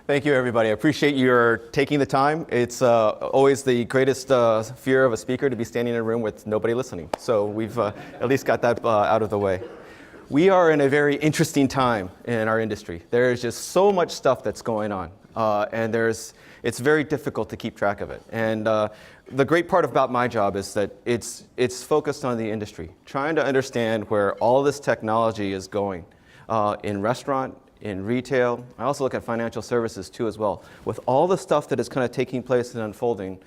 Thank you, everybody. I appreciate your taking the time. It's always the greatest fear of a speaker to be standing in a room with nobody listening. So we've at least got that out of the way. We are in a very interesting time in our industry. There's just so much stuff that's going on, and it's very difficult to keep track of it. And the great part about my job is that it's focused on the industry, trying to understand where all this technology is going in restaurant, in retail. I also look at financial services too as well. With all the stuff that is kind of taking place and unfolding,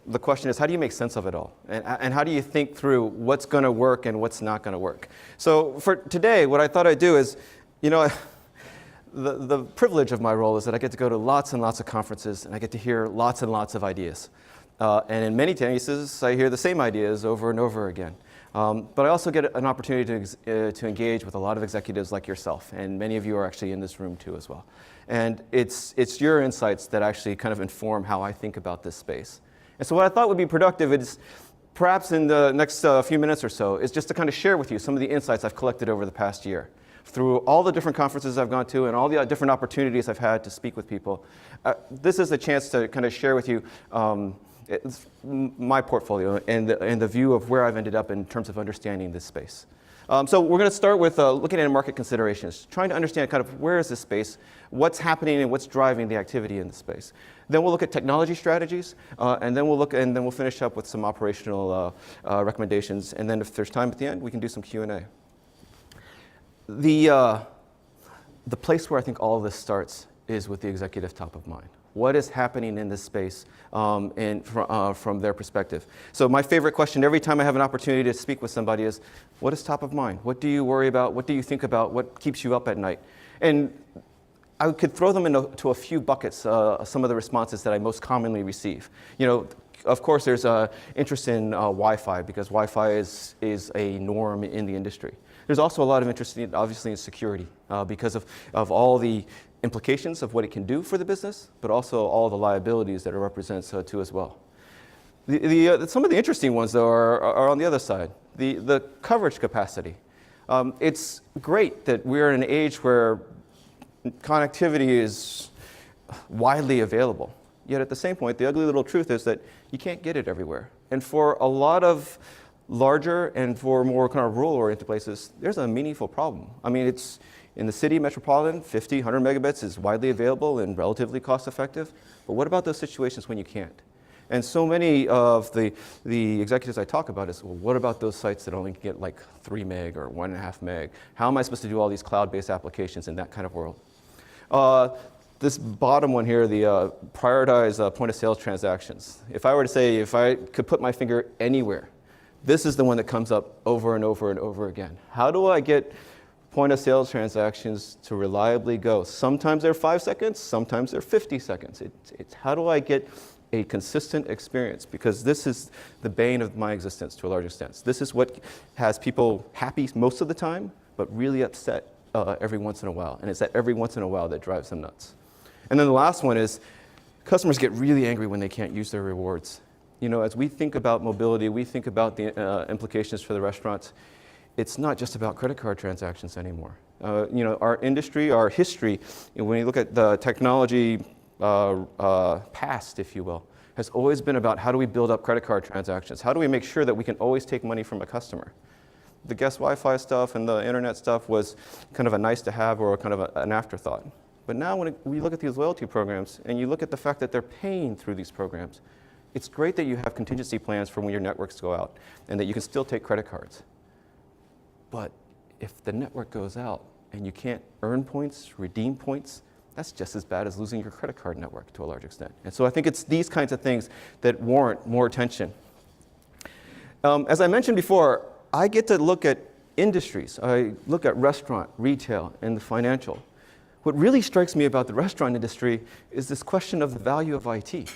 the question is, how do you make sense of it all? And how do you think through what's going to work and what's not going to work? So for today, what I thought I'd do is, the privilege of my role is that I get to go to lots and lots of conferences, and I get to hear lots and lots of ideas. And in many cases, I hear the same ideas over and over again. But I also get an opportunity to engage with a lot of executives like yourself, and many of you are actually in this room too as well. And it's your insights that actually kind of inform how I think about this space. And so what I thought would be productive is perhaps in the next few minutes or so is just to kind of share with you some of the insights I've collected over the past year. Through all the different conferences I've gone to and all the different opportunities I've had to speak with people, this is a chance to kind of share with you my portfolio and the view of where I've ended up in terms of understanding this space. So we're going to start with looking at market considerations, trying to understand kind of where is this space, what's happening and what's driving the activity in the space. Then we'll look at technology strategies, and then we'll finish up with some operational recommendations. And then if there's time at the end, we can do some Q&A. The place where I think all of this starts is with the executive top of mind. What is happening in this space from their perspective? So my favorite question every time I have an opportunity to speak with somebody is, what is top of mind? What do you worry about? What do you think about? What keeps you up at night? And I could throw them into a few buckets, some of the responses that I most commonly receive. Of course, there's interest in Wi-Fi, because Wi-Fi is a norm in the industry. There's also a lot of interest, obviously, in security because of all the implications of what it can do for the business, but also all the liabilities that it represents too as well. Some of the interesting ones, though, are on the other side. The coverage capacity. It's great that we're in an age where connectivity is widely available. Yet at the same point, the ugly little truth is that you can't get it everywhere. And for a lot of larger and for more kind of rural-oriented places, there's a meaningful problem. I mean, it's in the city metropolitan, 50, 100 megabits is widely available and relatively cost-effective. But what about those situations when you can't? And so many of the executives I talk about is, well, what about those sites that only get like 3 meg or 1.5 meg? How am I supposed to do all these cloud-based applications in that kind of world? This bottom one here, the prioritize point-of-sale transactions. If I were to say, if I could put my finger anywhere, this is the one that comes up over and over and over again. How do I get point-of-sale transactions to reliably go? Sometimes they're 5 seconds, sometimes they're 50 seconds. It's how do I get a consistent experience? Because this is the bane of my existence to a large extent. This is what has people happy most of the time, but really upset every once in a while. And it's that every once in a while that drives them nuts. And then the last one is customers get really angry when they can't use their rewards. As we think about mobility, we think about the implications for the restaurants. It's not just about credit card transactions anymore. Our industry, our history, when you look at the technology past, if you will, has always been about how do we build up credit card transactions? How do we make sure that we can always take money from a customer? The guest Wi-Fi stuff and the internet stuff was kind of a nice to have or kind of an afterthought. But now when we look at these loyalty programs and you look at the fact that they're paying through these programs, it's great that you have contingency plans for when your networks go out and that you can still take credit cards. But if the network goes out and you can't earn points, redeem points, that's just as bad as losing your credit card network to a large extent. And so I think it's these kinds of things that warrant more attention. As I mentioned before, I get to look at industries. I look at restaurant, retail, and the financial. What really strikes me about the restaurant industry is this question of the value of IT.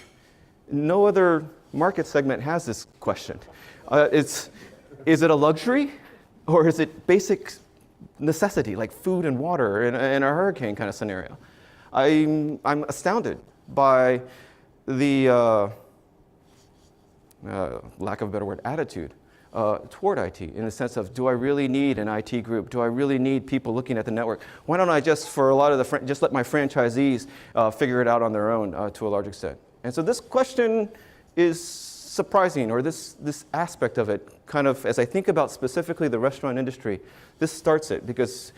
No other market segment has this question. Is it a luxury? Or is it basic necessity, like food and water in a hurricane kind of scenario? I'm astounded by the, lack of a better word, attitude toward IT in the sense of, do I really need an IT group? Do I really need people looking at the network? Why don't I just, for a lot of the, just let my franchisees figure it out on their own to a large extent? And so this question is surprising, or this aspect of it, kind of, as I think about specifically the restaurant industry, this starts it, because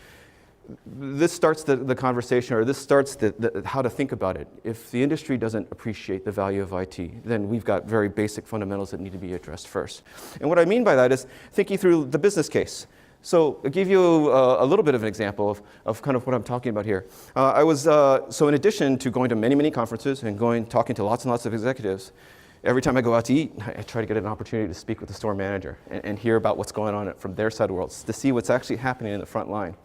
this starts the conversation, or this starts how to think about it. If the industry doesn't appreciate the value of IT, then we've got very basic fundamentals that need to be addressed first. And what I mean by that is thinking through the business case. So I'll give you a little bit of an example of kind of what I'm talking about here. So in addition to going to many, many conferences and talking to lots and lots of executives, every time I go out to eat, I try to get an opportunity to speak with the store manager and hear about what's going on from their side of the world, to see what's actually happening in the front line.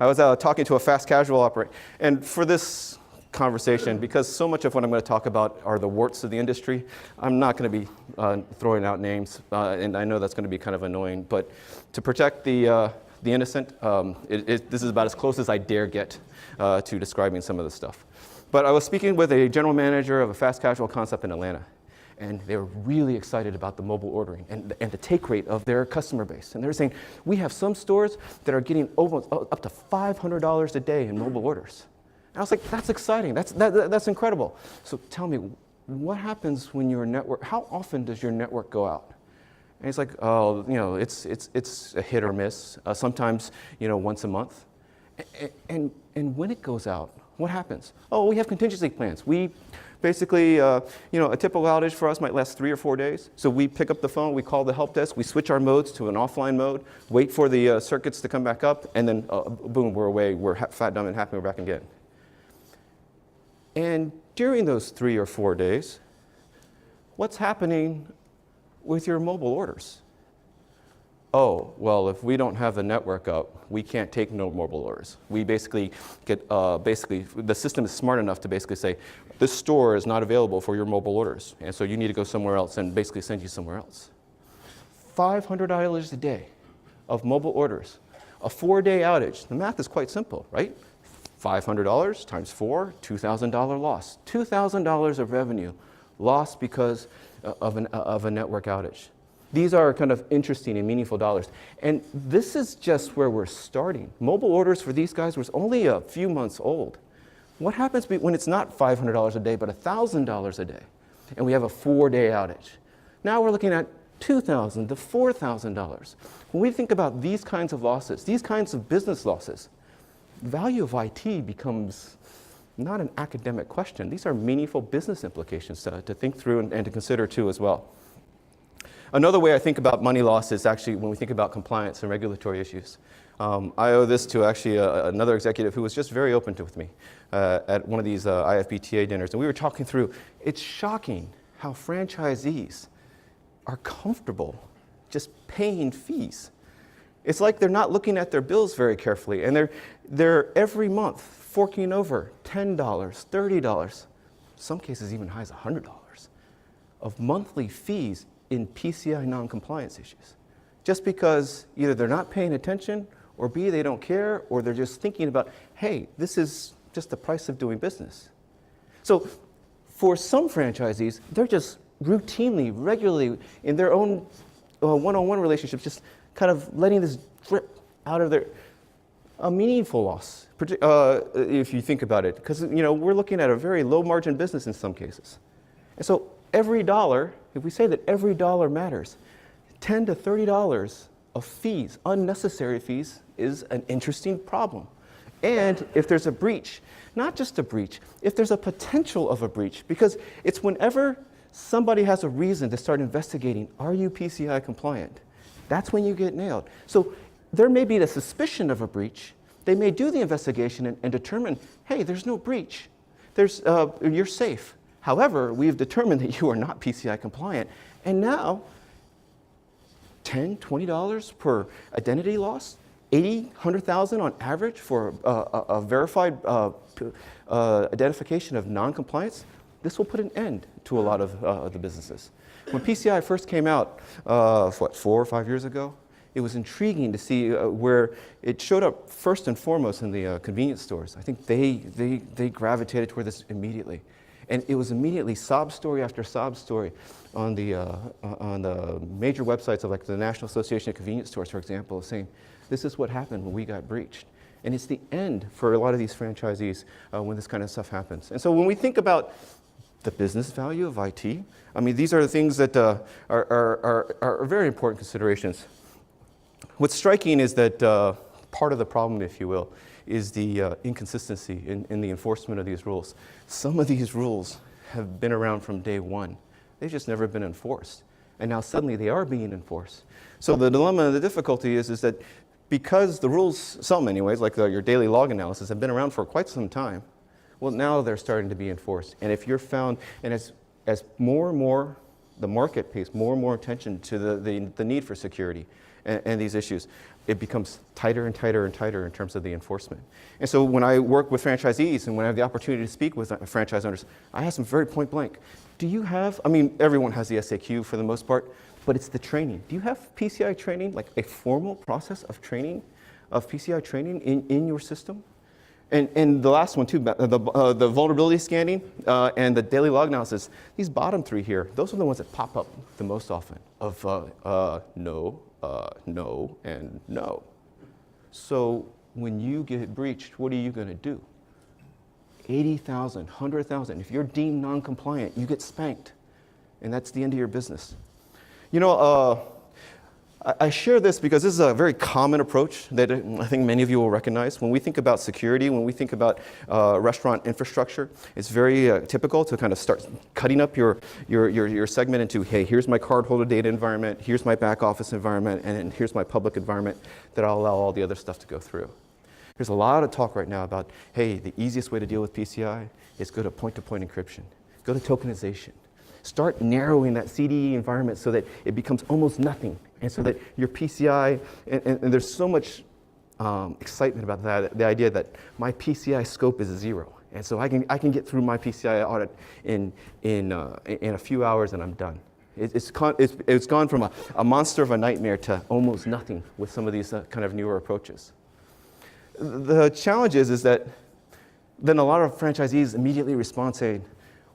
I was talking to a fast casual operator, and for this conversation, because so much of what I'm going to talk about are the warts of the industry, I'm not going to be throwing out names, and I know that's going to be kind of annoying, but to protect the innocent, this is about as close as I dare get to describing some of this stuff. But I was speaking with a general manager of a fast casual concept in Atlanta, and they were really excited about the mobile ordering and the take rate of their customer base. And they're saying, we have some stores that are getting almost up to $500 a day in mobile orders. And I was like, that's exciting, that's incredible. So tell me, what happens when your network, how often does your network go out? And he's like, oh, it's a hit or miss, sometimes, once a month. And when it goes out, what happens? Oh, we have contingency plans. We basically, a typical outage for us might last 3 or 4 days. So we pick up the phone, we call the help desk, we switch our modes to an offline mode, wait for the circuits to come back up, and then boom, we're away. We're fat, dumb, and happy. We're back again. And during those 3 or 4 days, what's happening with your mobile orders? Oh, well, if we don't have the network up, we can't take no mobile orders. We basically get, the system is smart enough to basically say, this store is not available for your mobile orders, and so you need to go somewhere else, and basically send you somewhere else. $500 a day of mobile orders, a 4-day outage. The math is quite simple, right? $500 times 4, $2,000 loss. $2,000 of revenue lost because of a network outage. These are kind of interesting and meaningful dollars. And this is just where we're starting. Mobile orders for these guys was only a few months old. What happens when it's not $500 a day, but $1,000 a day, and we have a 4-day outage? Now we're looking at $2,000 to $4,000. When we think about these kinds of losses, these kinds of business losses, value of IT becomes not an academic question. These are meaningful business implications to think through and to consider too as well. Another way I think about money loss is actually when we think about compliance and regulatory issues. I owe this to actually another executive who was just very open with me at one of these IFBTA dinners. And we were talking through, it's shocking how franchisees are comfortable just paying fees. It's like they're not looking at their bills very carefully, and they're every month forking over $10, $30, some cases even high as $100 of monthly fees in PCI non-compliance issues, just because either they're not paying attention, or B, they don't care, or they're just thinking about, hey, this is just the price of doing business. So for some franchisees, they're just routinely, regularly, in their own one-on-one relationships, just kind of letting this drip out of a meaningful loss, if you think about it, because we're looking at a very low margin business in some cases. And so every dollar, if we say that every dollar matters, $10 to $30 of fees, unnecessary fees, is an interesting problem. And if there's a breach, not just a breach, if there's a potential of a breach, because it's whenever somebody has a reason to start investigating, are you PCI compliant? That's when you get nailed. So there may be the suspicion of a breach. They may do the investigation and determine, hey, there's no breach. You're safe. However, we've determined that you are not PCI compliant. And now, $10, $20 per identity loss, $80,000, $100,000 on average for a verified identification of non-compliance, this will put an end to a lot of the businesses. When PCI first came out, 4 or 5 years ago, it was intriguing to see where it showed up first and foremost in the convenience stores. I think they gravitated toward this immediately. And it was immediately sob story after sob story on the major websites of like the National Association of Convenience Stores, for example, saying, this is what happened when we got breached. And it's the end for a lot of these franchisees when this kind of stuff happens. And so when we think about the business value of IT, I mean, these are the things that are very important considerations. What's striking is that part of the problem, if you will, is the inconsistency in the enforcement of these rules. Some of these rules have been around from day one. They've just never been enforced. And now suddenly they are being enforced. So the dilemma and the difficulty is that because the rules, some anyways, like your daily log analysis, have been around for quite some time, well, now they're starting to be enforced. And if you're found, and as more and more the market pays more and more attention to the need for security and these issues, it becomes tighter and tighter and tighter in terms of the enforcement. And so when I work with franchisees and when I have the opportunity to speak with franchise owners, I ask them very point blank, do you have, I mean, everyone has the SAQ for the most part, but it's the training. Do you have PCI training, like a formal process of training, of PCI training in your system? And the last one too, the vulnerability scanning and the daily log analysis, these bottom three here, those are the ones that pop up the most often of no, no, and no. So when you get breached, what are you going to do? 80,000, 100,000. If you're deemed non-compliant, you get spanked. And that's the end of your business. You know, I share this because this is a very common approach that I think many of you will recognize. When we think about security, when we think about restaurant infrastructure, it's very typical to kind of start cutting up your segment into, hey, here's my cardholder data environment, here's my back office environment, and here's my public environment that I'll allow all the other stuff to go through. There's a lot of talk right now about, hey, the easiest way to deal with PCI is go to point-to-point encryption, go to tokenization. Start narrowing that CDE environment so that it becomes almost nothing. And so that your PCI, and there's so much excitement about that, the idea that my PCI scope is 0. And so I can get through my PCI audit in a few hours and I'm done. It's gone from a monster of a nightmare to almost nothing with some of these kind of newer approaches. The challenge is that then a lot of franchisees immediately respond saying,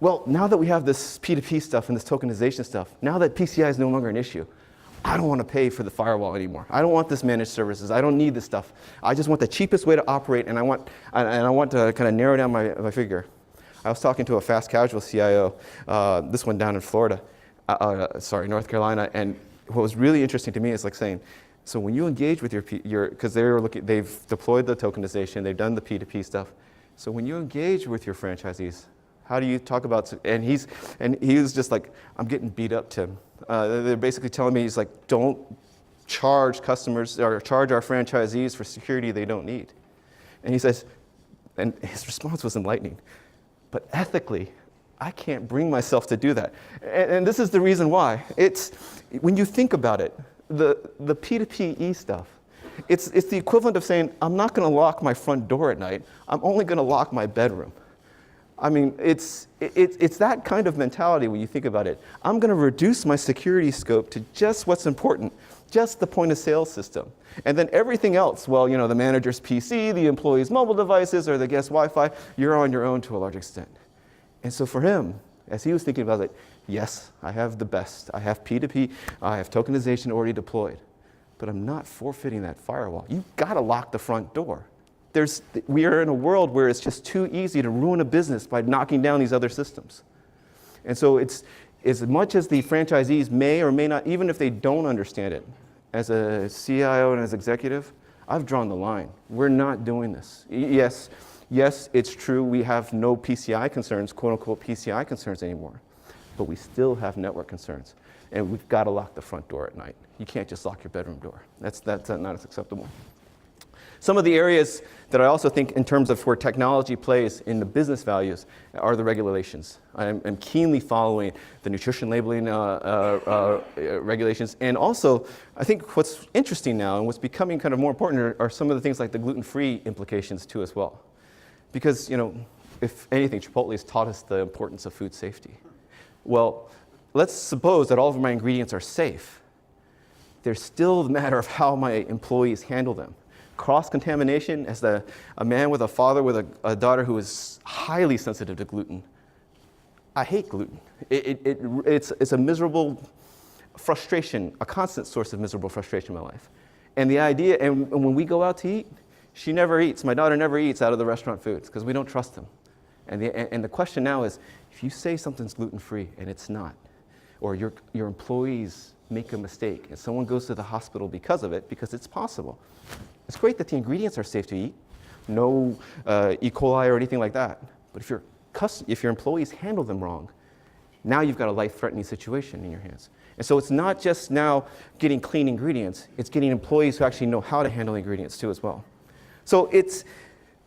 well, now that we have this P2P stuff and this tokenization stuff, now that PCI is no longer an issue, I don't want to pay for the firewall anymore. I don't want this managed services. I don't need this stuff. I just want the cheapest way to operate, and I want to kind of narrow down my figure. I was talking to a fast casual CIO, this one down in Florida, North Carolina, and what was really interesting to me is like saying, so when you engage with your because they've deployed the tokenization, they've done the P2P stuff. So when you engage with your franchisees, how do you talk about, and he was just like, I'm getting beat up, Tim. They're basically telling me, he's like, don't charge customers or charge our franchisees for security they don't need. And he says, and his response was enlightening, but ethically, I can't bring myself to do that. And this is the reason why. It's, when you think about it, the P2P stuff, it's the equivalent of saying, I'm not going to lock my front door at night. I'm only going to lock my bedroom. I mean, it's that kind of mentality when you think about it. I'm going to reduce my security scope to just what's important, just the point of sale system. And then everything else, well, you know, the manager's PC, the employee's mobile devices, or the guest Wi-Fi, you're on your own to a large extent. And so for him, as he was thinking about it, yes, I have the best. I have P2P, I have tokenization already deployed, but I'm not forfeiting that firewall. You've got to lock the front door. We are in a world where it's just too easy to ruin a business by knocking down these other systems. And so it's, as much as the franchisees may or may not, even if they don't understand it, as a CIO and as executive, I've drawn the line. We're not doing this. Yes, it's true we have no PCI concerns, quote unquote PCI concerns anymore, but we still have network concerns. And we've got to lock the front door at night. You can't just lock your bedroom door. That's not as acceptable. Some of the areas that I also think in terms of where technology plays in the business values are the regulations. I'm keenly following the nutrition labeling regulations. And also, I think what's interesting now and what's becoming kind of more important are some of the things like the gluten-free implications too as well. Because, you know, if anything, Chipotle has taught us the importance of food safety. Well, let's suppose that all of my ingredients are safe. There's still the matter of how my employees handle them. Cross-contamination, as a man with a father with a daughter who is highly sensitive to gluten, I hate gluten. It's a miserable frustration, a constant source of miserable frustration in my life. And the idea, and when we go out to eat, she never eats, my daughter never eats out of the restaurant foods because we don't trust them. And the question now is, if you say something's gluten-free and it's not, or your employees make a mistake and someone goes to the hospital because of it, because it's possible. It's great that the ingredients are safe to eat, no E. coli or anything like that. But if your employees handle them wrong, now you've got a life-threatening situation in your hands. And so it's not just now getting clean ingredients, it's getting employees who actually know how to handle ingredients too as well. So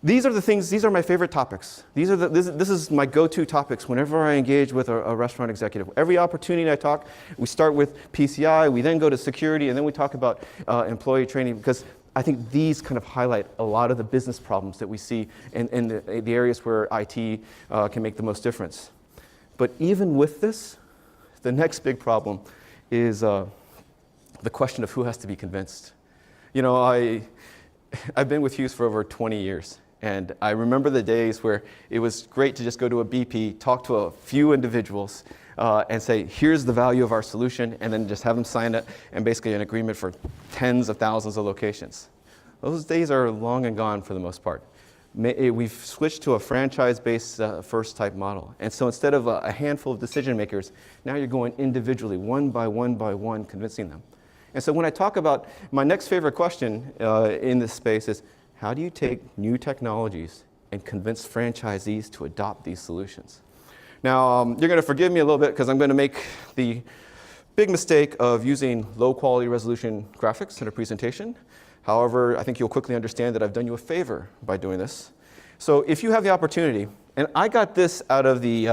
these are the things, these are my favorite topics. This is my go-to topics whenever I engage with a restaurant executive. Every opportunity I talk, we start with PCI, we then go to security, and then we talk about employee training, because I think these kind of highlight a lot of the business problems that we see in the areas where IT can make the most difference. But even with this, the next big problem is the question of who has to be convinced. You know, I've been with Hughes for over 20 years, and I remember the days where it was great to just go to a BP, talk to a few individuals, and say, here's the value of our solution, and then just have them sign it, and basically an agreement for tens of thousands of locations. Those days are long and gone for the most part. We've switched to a franchise-based first type model. And so instead of a handful of decision makers, now you're going individually, one by one, convincing them. And so when I talk about my next favorite question in this space is, how do you take new technologies and convince franchisees to adopt these solutions? Now, you're going to forgive me a little bit because I'm going to make the big mistake of using low quality resolution graphics in a presentation. However, I think you'll quickly understand that I've done you a favor by doing this. So if you have the opportunity, and I got this out of the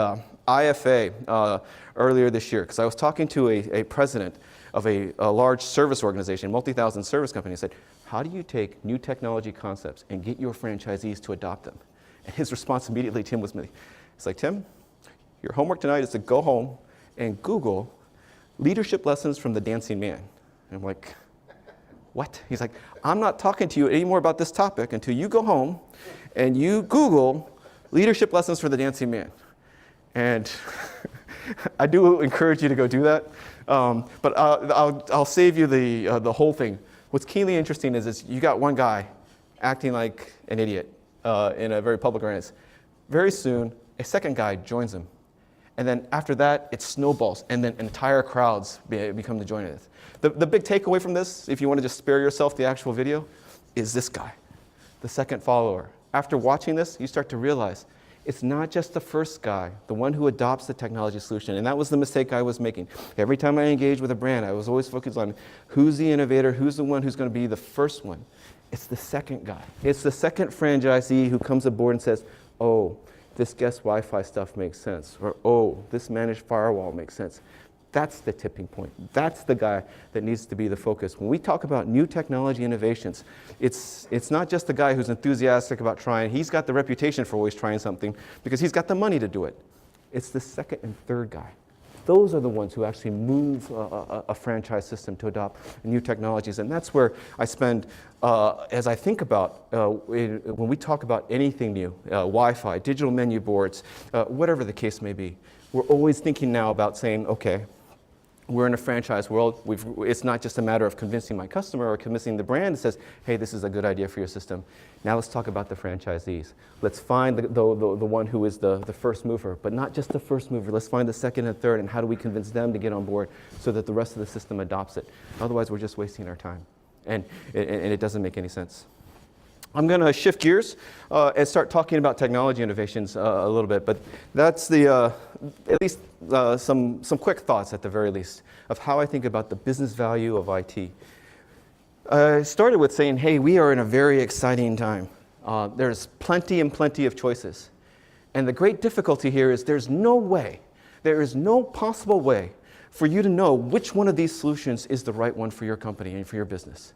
IFA earlier this year, because I was talking to a president of a large service organization, multi-thousand service company, and said, how do you take new technology concepts and get your franchisees to adopt them? And his response immediately, Tim, was me. It's like, Tim, your homework tonight is to go home and Google leadership lessons from the dancing man. And I'm like, what? He's like, I'm not talking to you anymore about this topic until you go home and you Google leadership lessons for the dancing man. And I do encourage you to go do that. But I'll save you the whole thing. What's keenly interesting is you got one guy acting like an idiot in a very public arena. Very soon, a second guy joins him. And then after that, it snowballs, and then entire crowds become the join it. The big takeaway from this, if you want to just spare yourself the actual video, is this guy, the second follower. After watching this, you start to realize it's not just the first guy, the one who adopts the technology solution. And that was the mistake I was making. Every time I engaged with a brand, I was always focused on who's the innovator, who's the one who's going to be the first one. It's the second guy. It's the second franchisee who comes aboard and says, oh, this guest Wi-Fi stuff makes sense, or oh, this managed firewall makes sense. That's the tipping point. That's the guy that needs to be the focus. When we talk about new technology innovations, it's not just the guy who's enthusiastic about trying. He's got the reputation for always trying something because he's got the money to do it. It's the second and third guy. Those are the ones who actually move a franchise system to adopt new technologies. And that's where I spend, as I think about, when we talk about anything new, Wi-Fi, digital menu boards, whatever the case may be, we're always thinking now about saying, okay, we're in a franchise world. It's not just a matter of convincing my customer or convincing the brand that says, hey, this is a good idea for your system. Now let's talk about the franchisees. Let's find the one who is the first mover, but not just the first mover. Let's find the second and third, and how do we convince them to get on board so that the rest of the system adopts it? Otherwise, we're just wasting our time, and it doesn't make any sense. I'm going to shift gears and start talking about technology innovations a little bit, but that's at least some quick thoughts at the very least of how I think about the business value of IT. I started with saying, hey, we are in a very exciting time. There's plenty of choices. And the great difficulty here is there is no possible way for you to know which one of these solutions is the right one for your company and for your business.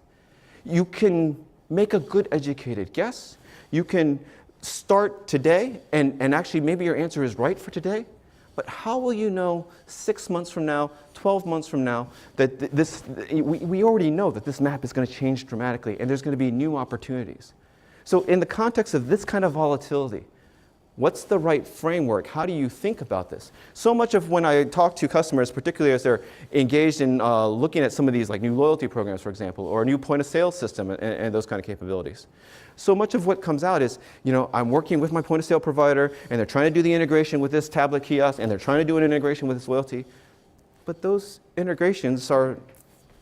You can make a good educated guess. You can start today, and actually maybe your answer is right for today, but how will you know 6 months from now, 12 months from now, that we already know that this map is going to change dramatically and there's going to be new opportunities. So in the context of this kind of volatility, What's the right framework? How do you think about this? So much of when I talk to customers, particularly as they're engaged in looking at some of these like new loyalty programs, for example, or a new point of sale system and those kind of capabilities. So much of what comes out is, I'm working with my point of sale provider and they're trying to do the integration with this tablet kiosk and they're trying to do an integration with this loyalty. But those integrations are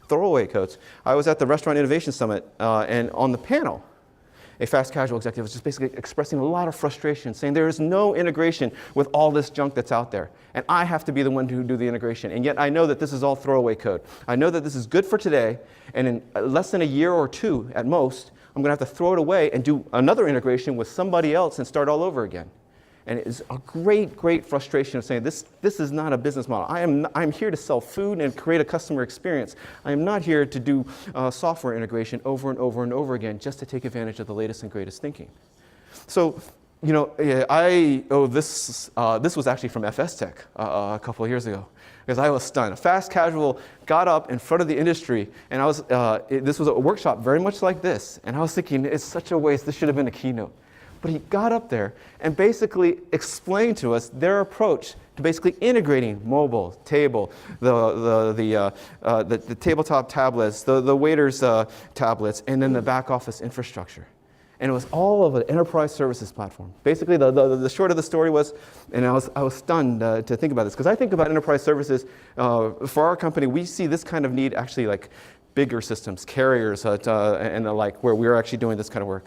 throwaway codes. I was at the Restaurant Innovation Summit and on the panel, a fast casual executive was just basically expressing a lot of frustration, saying there is no integration with all this junk that's out there. And I have to be the one to do the integration. And yet I know that this is all throwaway code. I know that this is good for today, and in less than a year or two at most, I'm going to have to throw it away and do another integration with somebody else and start all over again. And it is a great, great frustration of saying this is not a business model. I'm here to sell food and create a customer experience. I am not here to do software integration over and over and over again just to take advantage of the latest and greatest thinking. So, this was actually from FSTEC a couple of years ago, because I was stunned. Fast Casual got up in front of the industry, and this was a workshop very much like this, and I was thinking, it's such a waste. This should have been a keynote. But he got up there and basically explained to us their approach to basically integrating mobile, table, the tabletop tablets, the waiters' tablets, and then the back office infrastructure. And it was all of an enterprise services platform. Basically, the short of the story was, and I was stunned to think about this, because I think about enterprise services. For our company, we see this kind of need actually like bigger systems, carriers, and the like, where we're actually doing this kind of work.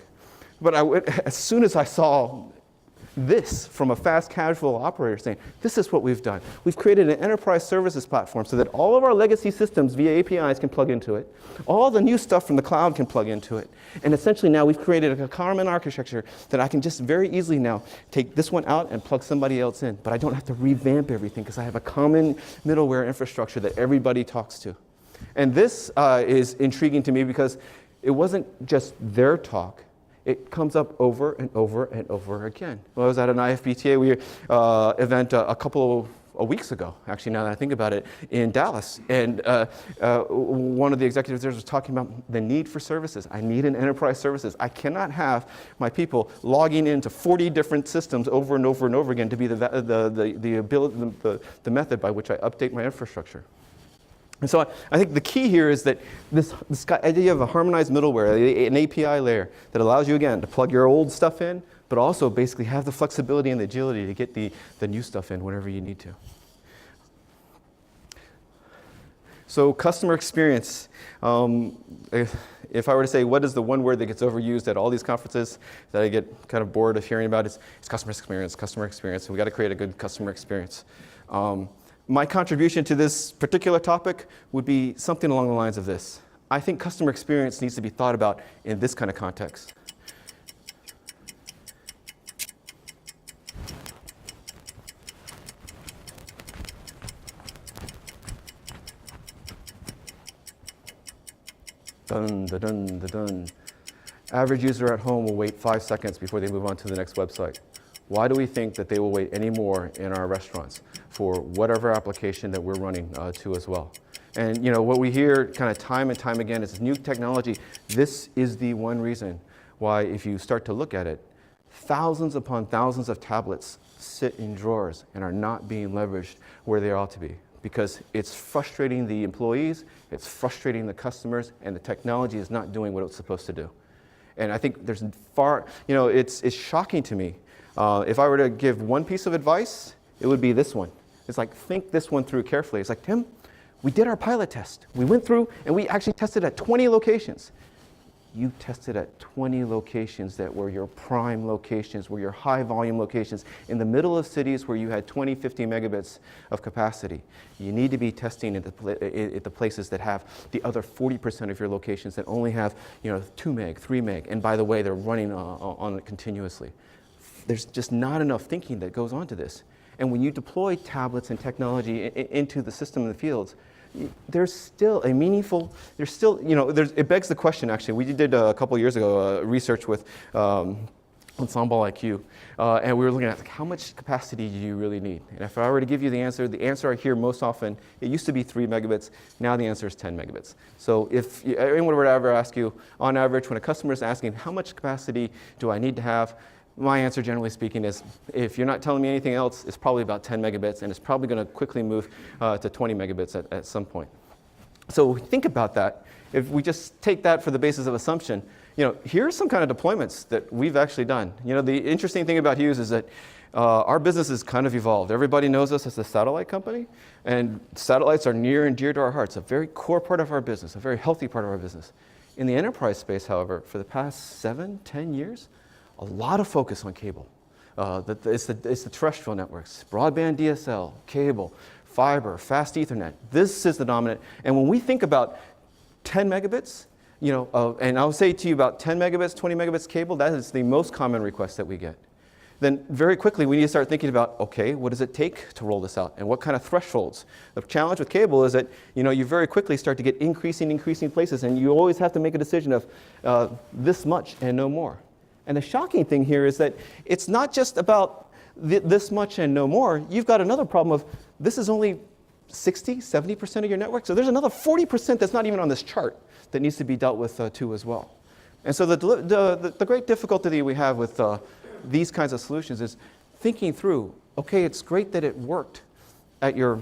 But as soon as I saw this from a fast casual operator saying, this is what we've done. We've created an enterprise services platform so that all of our legacy systems via APIs can plug into it. All the new stuff from the cloud can plug into it. And essentially now we've created a common architecture that I can just very easily now take this one out and plug somebody else in. But I don't have to revamp everything because I have a common middleware infrastructure that everybody talks to. And this is intriguing to me because it wasn't just their talk. It comes up over and over and over again. Well, I was at an IFBTA event a couple of weeks ago, actually, now that I think about it, in Dallas. And one of the executives there was talking about the need for services. I need an enterprise services. I cannot have my people logging into 40 different systems over and over and over again to be the method by which I update my infrastructure. And so I think the key here is that this idea of a harmonized middleware, an API layer that allows you, again, to plug your old stuff in, but also basically have the flexibility and the agility to get the new stuff in whenever you need to. So customer experience. If I were to say what is the one word that gets overused at all these conferences that I get kind of bored of hearing about, it's customer experience, and we got to create a good customer experience. My contribution to this particular topic would be something along the lines of this. I think customer experience needs to be thought about in this kind of context. Dun, da, dun, da, dun. Average user at home will wait 5 seconds before they move on to the next website. Why do we think that they will wait any more in our restaurants for whatever application that we're running to as well? And what we hear kind of time and time again is new technology. This is the one reason why, if you start to look at it, thousands upon thousands of tablets sit in drawers and are not being leveraged where they ought to be. Because it's frustrating the employees, it's frustrating the customers, and the technology is not doing what it's supposed to do. And I think there's it's shocking to me. If I were to give one piece of advice, it would be this one. It's like, think this one through carefully. It's like, Tim, we did our pilot test. We went through and we actually tested at 20 locations. You tested at 20 locations that were your prime locations, were your high volume locations in the middle of cities where you had 20, 50 megabits of capacity. You need to be testing at the places that have the other 40% of your locations that only have 2 meg, 3 meg, and by the way, they're running on it continuously. There's just not enough thinking that goes on to this. And when you deploy tablets and technology into the system in the fields, there's still a meaningful, it begs the question, actually. We did a couple of years ago research with Ensemble IQ, and we were looking at how much capacity do you really need? And if I were to give you the answer I hear most often, it used to be 3 megabits, now the answer is 10 megabits. So if anyone were to ever ask you, on average, when a customer is asking how much capacity do I need to have, My answer, generally speaking, is if you're not telling me anything else, it's probably about 10 megabits, and it's probably going to quickly move to 20 megabits at some point. So think about that. If we just take that for the basis of assumption, here's some kind of deployments that we've actually done. The interesting thing about Hughes is that our business has kind of evolved. Everybody knows us as a satellite company, and satellites are near and dear to our hearts, a very core part of our business, a very healthy part of our business. In the enterprise space, however, for the past 7, 10 years, a lot of focus on cable. It's the terrestrial networks, broadband DSL, cable, fiber, fast Ethernet. This is the dominant. And when we think about 10 megabits, and I'll say to you about 10 megabits, 20 megabits cable, that is the most common request that we get. Then very quickly we need to start thinking about, okay, what does it take to roll this out, and what kind of thresholds? The challenge with cable is that you very quickly start to get increasing places, and you always have to make a decision of this much and no more. And the shocking thing here is that it's not just about this much and no more. You've got another problem of this is only 60, 70% of your network, so there's another 40% that's not even on this chart that needs to be dealt with too as well. And so the great difficulty we have with these kinds of solutions is thinking through, okay, it's great that it worked at your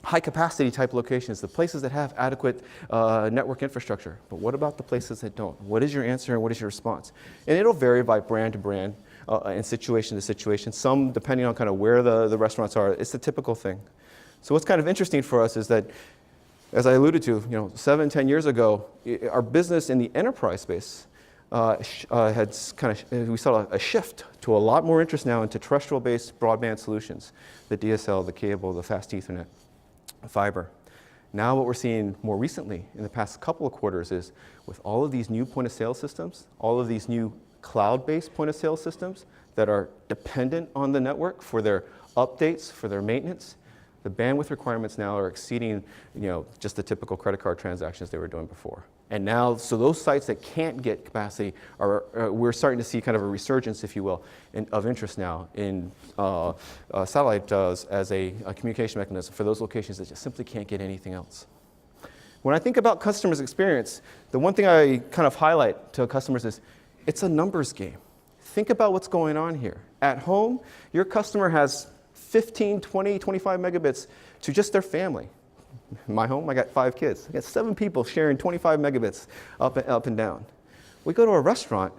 high capacity type locations, the places that have adequate network infrastructure, but what about the places that don't? What is your answer and what is your response? And it'll vary by brand to brand and situation to situation, some depending on kind of where the restaurants are. It's the typical thing. So what's kind of interesting for us is that, as I alluded to, 7, 10 years ago, our business in the enterprise space we saw a shift to a lot more interest now into terrestrial-based broadband solutions, the DSL, the cable, the fast Ethernet, fiber. Now what we're seeing more recently in the past couple of quarters is with all of these new point-of-sale systems, all of these new cloud-based point-of-sale systems that are dependent on the network for their updates, for their maintenance, the bandwidth requirements now are exceeding just the typical credit card transactions they were doing before. And now, so those sites that can't get capacity we're starting to see kind of a resurgence, if you will, of interest now in satellite as a communication mechanism for those locations that just simply can't get anything else. When I think about customers' experience, the one thing I kind of highlight to customers is it's a numbers game. Think about what's going on here. At home, your customer has 15, 20, 25 megabits to just their family. In my home, I got 5 kids. I got 7 people sharing 25 megabits up and down. We go to a restaurant,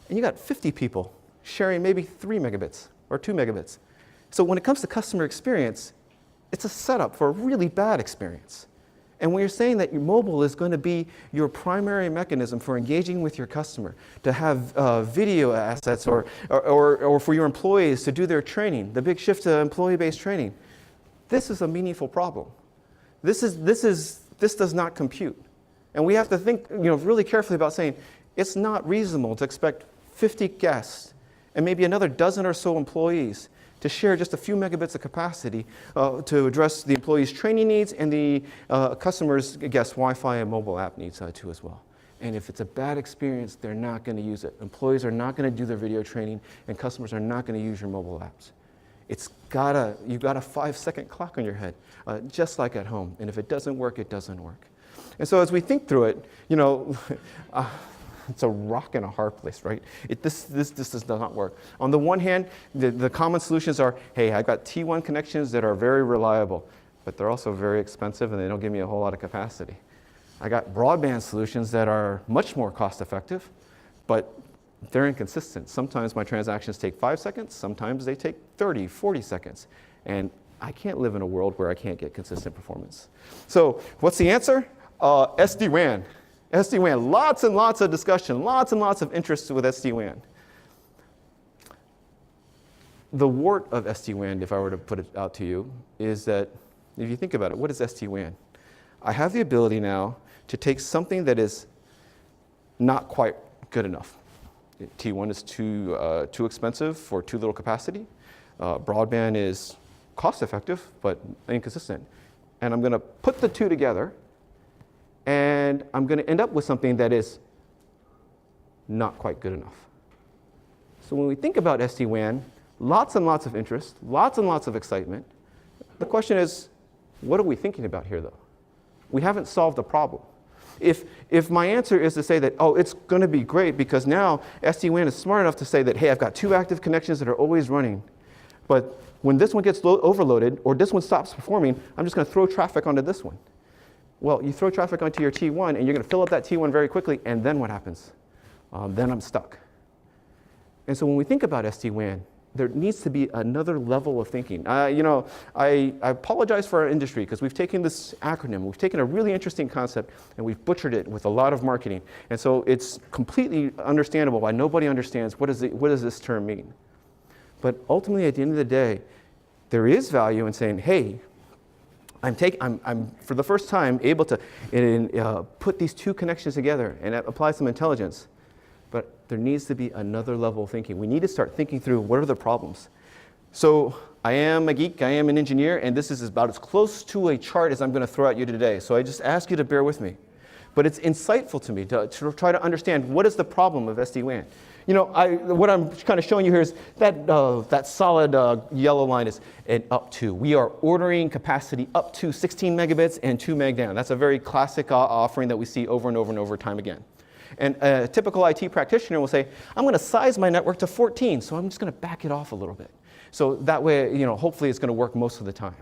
and you got 50 people sharing maybe 3 megabits or 2 megabits. So when it comes to customer experience, it's a setup for a really bad experience. And when you're saying that your mobile is going to be your primary mechanism for engaging with your customer, to have video assets or for your employees to do their training, the big shift to employee-based training, this is a meaningful problem. This does not compute. And we have to think really carefully about saying it's not reasonable to expect 50 guests and maybe another dozen or so employees to share just a few megabits of capacity to address the employees' training needs and the customers' guest Wi-Fi and mobile app needs too as well. And if it's a bad experience, they're not going to use it. Employees are not going to do their video training, and customers are not going to use your mobile apps. You've got a 5-second clock on your head, just like at home. And if it doesn't work, it doesn't work. And so as we think through it, it's a rock and a hard place, right? This does not work. On the one hand, the common solutions are, hey, I've got T1 connections that are very reliable, but they're also very expensive and they don't give me a whole lot of capacity. I got broadband solutions that are much more cost effective, but they're inconsistent. Sometimes my transactions take 5 seconds, sometimes they take 30, 40 seconds. And I can't live in a world where I can't get consistent performance. So what's the answer? SD-WAN. SD-WAN, lots and lots of discussion, lots and lots of interest with SD-WAN. The wart of SD-WAN, if I were to put it out to you, is that if you think about it, what is SD-WAN? I have the ability now to take something that is not quite good enough. T1 is too expensive for too little capacity. Broadband is cost effective, but inconsistent. And I'm going to put the two together, and I'm going to end up with something that is not quite good enough. So when we think about SD-WAN, lots and lots of interest, lots and lots of excitement. The question is, what are we thinking about here, though? We haven't solved the problem. If my answer is to say that, oh, it's going to be great because now SD-WAN is smart enough to say that, hey, I've got 2 active connections that are always running, but when this one gets overloaded or this one stops performing, I'm just going to throw traffic onto this one. Well, you throw traffic onto your T1 and you're going to fill up that T1 very quickly, and then what happens? Then I'm stuck. And so when we think about SD-WAN, there needs to be another level of thinking. You know, I apologize for our industry because we've taken this acronym, we've taken a really interesting concept and we've butchered it with a lot of marketing. And so it's completely understandable why nobody understands what does this term mean. But ultimately, at the end of the day, there is value in saying, hey, I'm for the first time able to put these 2 connections together and apply some intelligence. But there needs to be another level of thinking. We need to start thinking through what are the problems. So I am a geek, I am an engineer, and this is about as close to a chart as I'm going to throw at you today. So I just ask you to bear with me. But it's insightful to me to try to understand what is the problem of SD-WAN. You know, what I'm kind of showing you here is that solid yellow line is an up to. We are ordering capacity up to 16 megabits and 2 meg down. That's a very classic offering that we see over and over and over time again. And a typical IT practitioner will say, I'm going to size my network to 14, so I'm just going to back it off a little bit. So that way, you know, hopefully it's going to work most of the time.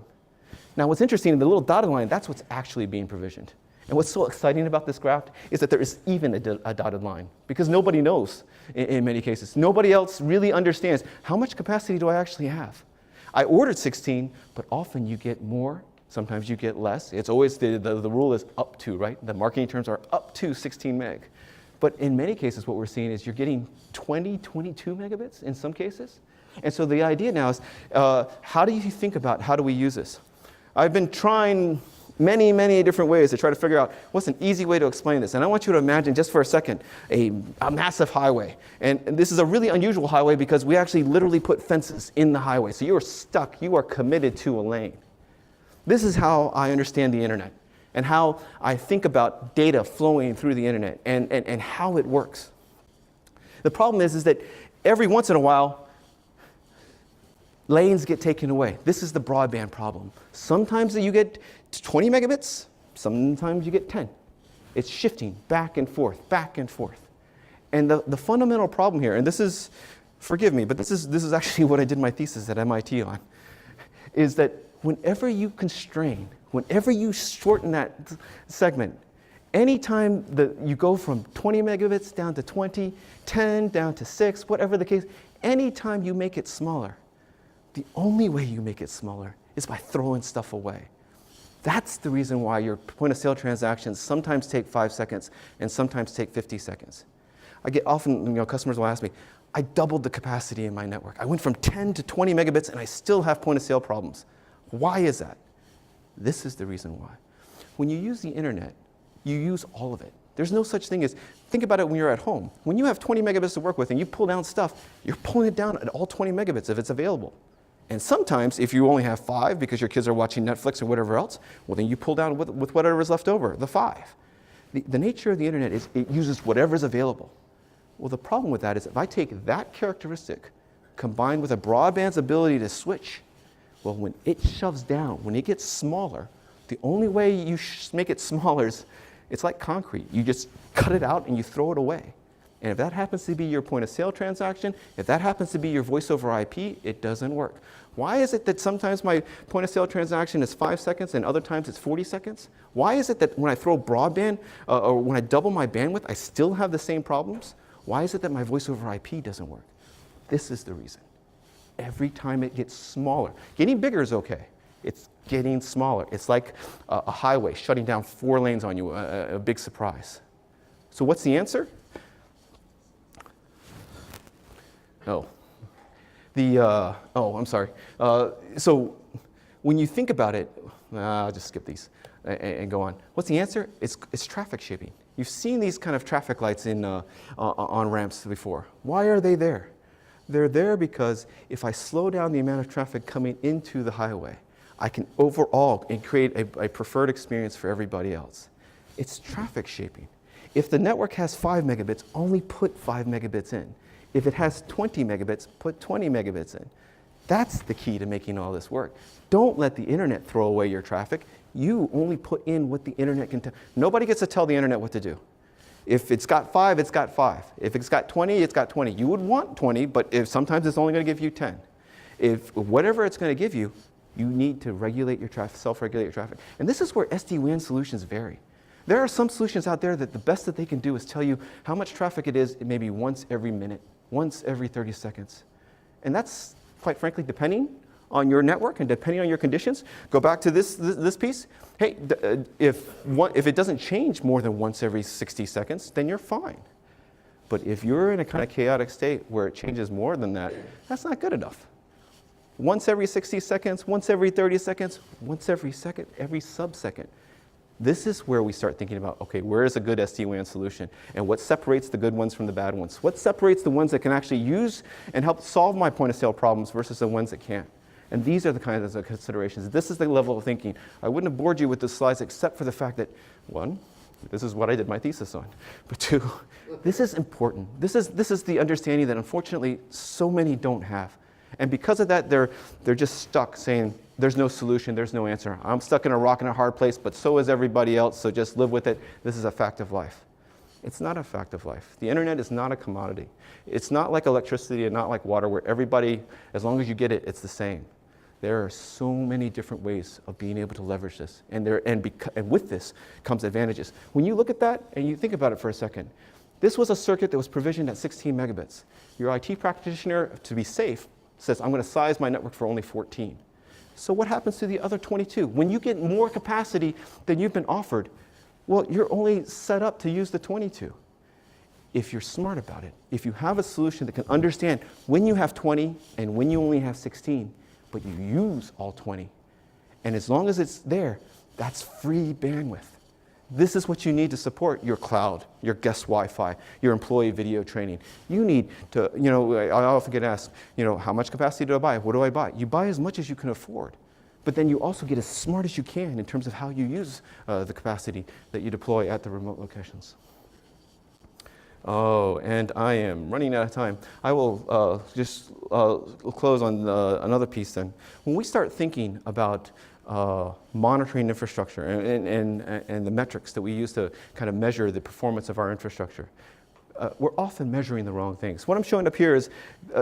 Now, what's interesting, the little dotted line, that's what's actually being provisioned. And what's so exciting about this graph is that there is even a dotted line, because nobody knows in many cases. Nobody else really understands how much capacity do I actually have. I ordered 16, but often you get more. Sometimes you get less. It's always the rule is up to, right? The marketing terms are up to 16 meg. But in many cases, what we're seeing is you're getting 20, 22 megabits in some cases. And so the idea now is, how do you think about how do we use this? I've been trying many different ways to try to figure out what's an easy way to explain this. And I want you to imagine just for a second a massive highway. And this is a really unusual highway because we actually literally put fences in the highway. So you are stuck, you are committed to a lane. This is how I understand the internet and how I think about data flowing through the internet and how it works. The problem is that every once in a while, lanes get taken away. This is the broadband problem. Sometimes you get 20 megabits, sometimes you get 10. It's shifting back and forth, back and forth. And the fundamental problem here, and this is, forgive me, but this is actually what I did my thesis at MIT on, is that whenever you constrain, whenever you shorten that segment, anytime that you go from 20 megabits down to 20, 10 down to 6, whatever the case, anytime you make it smaller, the only way you make it smaller is by throwing stuff away. That's the reason why your point of sale transactions sometimes take 5 seconds and sometimes take 50 seconds. I get often, customers will ask me, I doubled the capacity in my network. I went from 10 to 20 megabits and I still have point of sale problems. Why is that? This is the reason why. When you use the internet, you use all of it. There's no such thing as, think about it when you're at home. When you have 20 megabits to work with and you pull down stuff, you're pulling it down at all 20 megabits if it's available. And sometimes, if you only have 5 because your kids are watching Netflix or whatever else, well, then you pull down with whatever is left over, the 5. The nature of the internet is it uses whatever is available. Well, the problem with that is if I take that characteristic combined with a broadband's ability to switch, well, when it shoves down, when it gets smaller, the only way you make it smaller is it's like concrete. You just cut it out and you throw it away. And if that happens to be your point of sale transaction, if that happens to be your voice over IP, it doesn't work. Why is it that sometimes my point of sale transaction is 5 seconds and other times it's 40 seconds? Why is it that when I throw broadband or when I double my bandwidth, I still have the same problems? Why is it that my voice over IP doesn't work? This is the reason. Every time it gets smaller. Getting bigger is okay. It's getting smaller. It's like a highway shutting down 4 lanes on you, a big surprise. So what's the answer? Oh. I'm sorry. So when you think about it, I'll just skip these and go on. What's the answer? It's traffic shaping. You've seen these kind of traffic lights on ramps before. Why are they there? They're there because if I slow down the amount of traffic coming into the highway, I can overall and create a preferred experience for everybody else. It's traffic shaping. If the network has 5 megabits, only put 5 megabits in. If it has 20 megabits, put 20 megabits in. That's the key to making all this work. Don't let the internet throw away your traffic. You only put in what the internet can tell. Nobody gets to tell the internet what to do. If it's got 5, it's got 5. If it's got 20, it's got 20. You would want 20, but if sometimes it's only going to give you 10. If whatever it's going to give you, you need to regulate your traffic, self-regulate your traffic. And this is where SD-WAN solutions vary. There are some solutions out there that the best that they can do is tell you how much traffic it is maybe once every minute, once every 30 seconds. And that's, quite frankly, depending on your network and depending on your conditions. Go back to this piece. Hey, if it doesn't change more than once every 60 seconds, then you're fine. But if you're in a kind of chaotic state where it changes more than that, that's not good enough. Once every 60 seconds, once every 30 seconds, once every second, every sub-second. This is where we start thinking about, okay, where is a good SD-WAN solution? And what separates the good ones from the bad ones? What separates the ones that can actually use and help solve my point-of-sale problems versus the ones that can't? And these are the kinds of considerations. This is the level of thinking. I wouldn't have bored you with the slides except for the fact that, one, this is what I did my thesis on. But two, this is important. This is the understanding that unfortunately so many don't have. And because of that, they're just stuck saying, there's no solution, there's no answer. I'm stuck in a rock and a hard place, but so is everybody else, so just live with it. This is a fact of life. It's not a fact of life. The internet is not a commodity. It's not like electricity and not like water where everybody, as long as you get it, it's the same. There are so many different ways of being able to leverage this. And with this comes advantages. When you look at that and you think about it for a second, this was a circuit that was provisioned at 16 megabits. Your IT practitioner, to be safe, says, I'm going to size my network for only 14. So what happens to the other 22? When you get more capacity than you've been offered, well, you're only set up to use the 22. If you're smart about it, if you have a solution that can understand when you have 20 and when you only have 16, but you use all 20, and as long as it's there, that's free bandwidth. This is what you need to support your cloud, your guest Wi-Fi, your employee video training. You need to, I often get asked, how much capacity do I buy? What do I buy? You buy as much as you can afford. But then you also get as smart as you can in terms of how you use the capacity that you deploy at the remote locations. Oh, and I am running out of time. I will just close on another piece then. When we start thinking about monitoring infrastructure and the metrics that we use to kind of measure the performance of our infrastructure, we're often measuring the wrong things. What I'm showing up here is,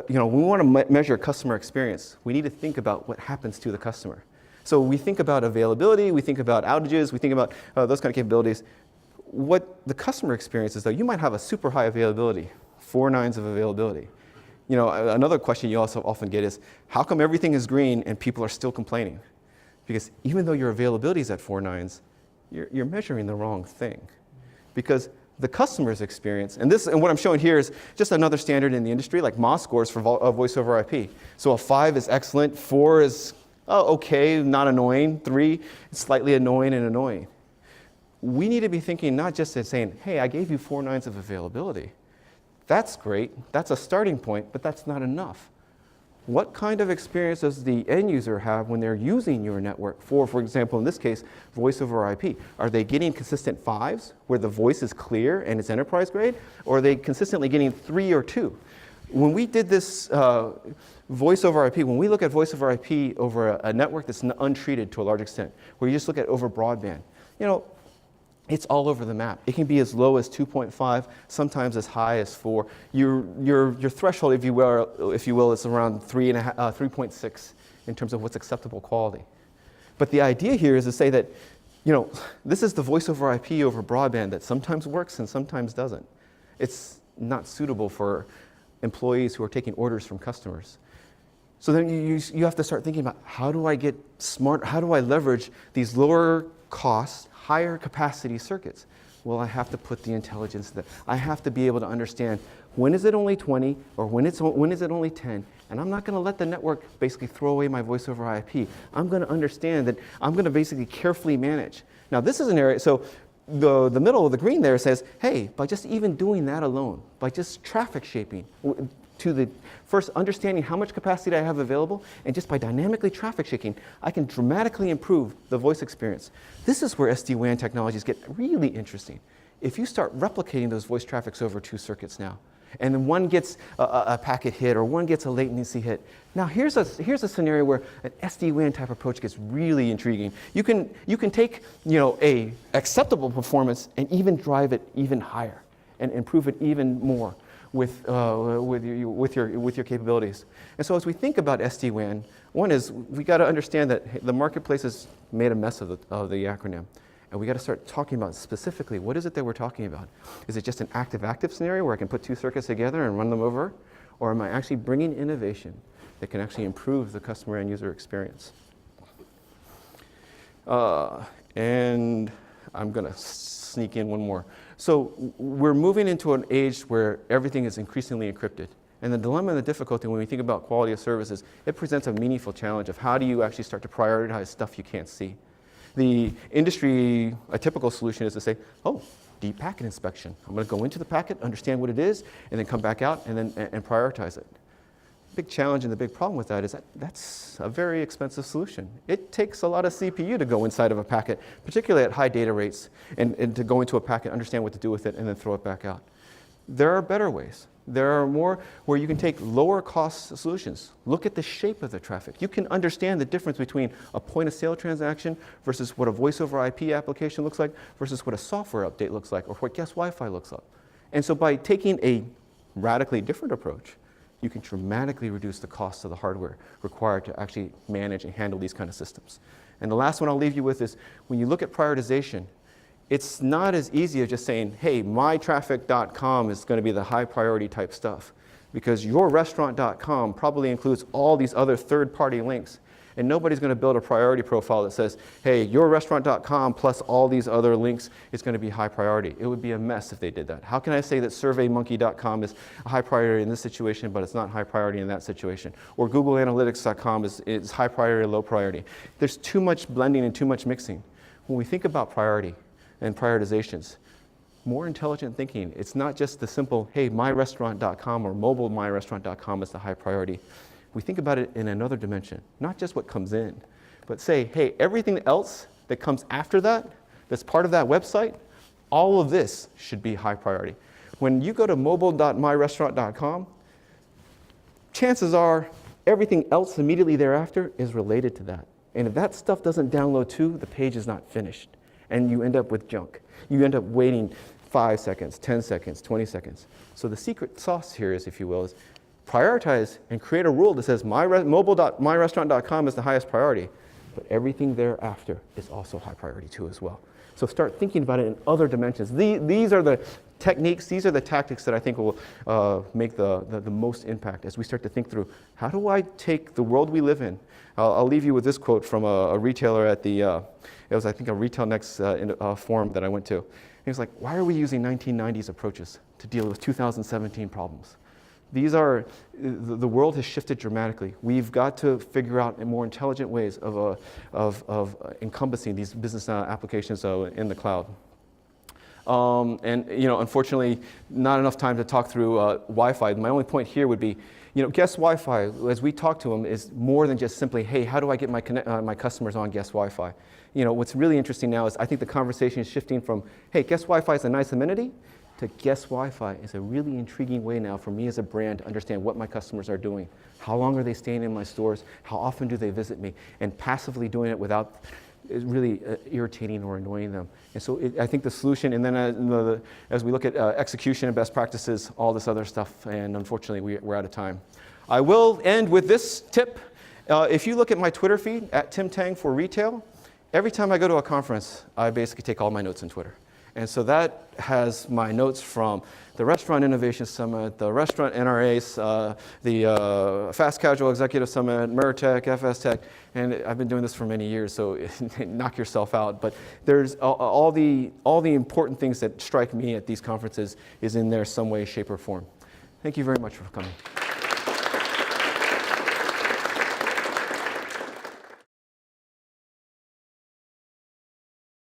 when we want to measure customer experience, we need to think about what happens to the customer. So we think about availability, we think about outages, we think about those kind of capabilities. What the customer experience is, though, you might have a super high availability, 4 nines of availability. Another question you also often get is, how come everything is green and people are still complaining? Because even though your availability is at 4 nines, you're measuring the wrong thing. Because the customer's experience, and what I'm showing here is just another standard in the industry, like MOS scores for voice over IP. So a 5 is excellent, 4 is okay, not annoying, 3 is slightly annoying and annoying. We need to be thinking not just at saying, hey, I gave you 4 nines of availability. That's great, that's a starting point, but that's not enough. What kind of experience does the end user have when they're using your network for example, in this case, voice over IP? Are they getting consistent 5s where the voice is clear and it's enterprise grade? Or are they consistently getting 3 or 2? When we did this voice over IP, when we look at voice over IP over a network that's untreated to a large extent, where you just look at over broadband, it's all over the map. It can be as low as 2.5, sometimes as high as 4. Your threshold, if you will, is around 3.6 in terms of what's acceptable quality. But the idea here is to say that, this is the voice over IP over broadband that sometimes works and sometimes doesn't. It's not suitable for employees who are taking orders from customers. So then you have to start thinking about, how do I get smart? How do I leverage these lower cost, higher capacity circuits? Well, I have to put the intelligence that I have to be able to understand when is it only 20 or when is it only 10, and I'm not going to let the network basically throw away my voice over IP. I'm going to understand that I'm going to basically carefully manage. Now this is an area, so the middle of the green there says, hey, by just even doing that alone, by just traffic shaping, to the first understanding how much capacity I have available, and just by dynamically traffic shaping, I can dramatically improve the voice experience. This is where SD-WAN technologies get really interesting. If you start replicating those voice traffics over 2 circuits now, And then one gets a packet hit or one gets a latency hit. Now here's a scenario where an SD-WAN type approach gets really intriguing. You can take a acceptable performance and even drive it even higher and improve it even more with your capabilities. And so as we think about SD-WAN, one is we got to understand that the marketplace has made a mess of the acronym. And we got to start talking about specifically what is it that we're talking about. Is it just an active-active scenario where I can put two circuits together and run them over? Or am I actually bringing innovation that can actually improve the customer and user experience? And I'm going to sneak in one more. So we're moving into an age where everything is increasingly encrypted. And the dilemma and the difficulty when we think about quality of services, it presents a meaningful challenge of how do you actually start to prioritize stuff you can't see. The industry, a typical solution is to say, oh, deep packet inspection. I'm going to go into the packet, understand what it is, and then come back out and prioritize it. Big challenge and the big problem with that is that that's a very expensive solution. It takes a lot of CPU to go inside of a packet, particularly at high data rates, and to go into a packet, understand what to do with it, and then throw it back out. There are better ways. There are more where you can take lower cost solutions. Look at the shape of the traffic. You can understand the difference between a point of sale transaction versus what a voice over IP application looks like versus what a software update looks like or what guest Wi-Fi looks like. And so by taking a radically different approach, you can dramatically reduce the cost of the hardware required to actually manage and handle these kind of systems. And the last one I'll leave you with is when you look at prioritization, it's not as easy as just saying, hey, mytraffic.com is going to be the high priority type stuff, because yourrestaurant.com probably includes all these other third-party links. And nobody's going to build a priority profile that says, hey, yourrestaurant.com plus all these other links is going to be high priority. It would be a mess if they did that. How can I say that surveymonkey.com is a high priority in this situation, but it's not high priority in that situation? Or googleanalytics.com is high priority or low priority. There's too much blending and too much mixing. When we think about priority and prioritizations, more intelligent thinking. It's not just the simple, hey, myrestaurant.com or mobile myrestaurant.com is the high priority. We think about it in another dimension, not just what comes in, but say, hey, everything else that comes after that, that's part of that website, all of this should be high priority. When you go to mobile.myrestaurant.com, chances are everything else immediately thereafter is related to that. And if that stuff doesn't download too, the page is not finished. And you end up with junk. You end up waiting 5 seconds, 10 seconds, 20 seconds. So the secret sauce here is, if you will, is prioritize and create a rule that says mobile.myrestaurant.com is the highest priority, but everything thereafter is also high priority too as well. So start thinking about it in other dimensions. These are the techniques, these are the tactics that I think will make the most impact as we start to think through, how do I take the world we live in? I'll leave you with this quote from a retailer at the, it was I think a Retail Next forum that I went to. He was like, why are we using 1990s approaches to deal with 2017 problems? These are, the world has shifted dramatically. We've got to figure out more intelligent ways of encompassing these business applications in the cloud. And unfortunately, not enough time to talk through Wi-Fi. My only point here would be, guest Wi-Fi, as we talk to them, is more than just simply, hey, how do I get my customers on guest Wi-Fi? What's really interesting now is I think the conversation is shifting from, hey, guest Wi-Fi is a nice amenity, to guest Wi-Fi is a really intriguing way now for me as a brand to understand what my customers are doing. How long are they staying in my stores? How often do they visit me? And passively doing it without really irritating or annoying them. And so I think the solution, and then as we look at execution and best practices, all this other stuff, and unfortunately we're out of time. I will end with this tip. If you look at my Twitter feed, @TimTang4Retail, every time I go to a conference, I basically take all my notes on Twitter. And so that has my notes from the Restaurant Innovation Summit, the Restaurant NRAs, the Fast Casual Executive Summit, MERTEC, FSTEC, and I've been doing this for many years, so knock yourself out. But there's all the important things that strike me at these conferences is in there some way, shape, or form. Thank you very much for coming.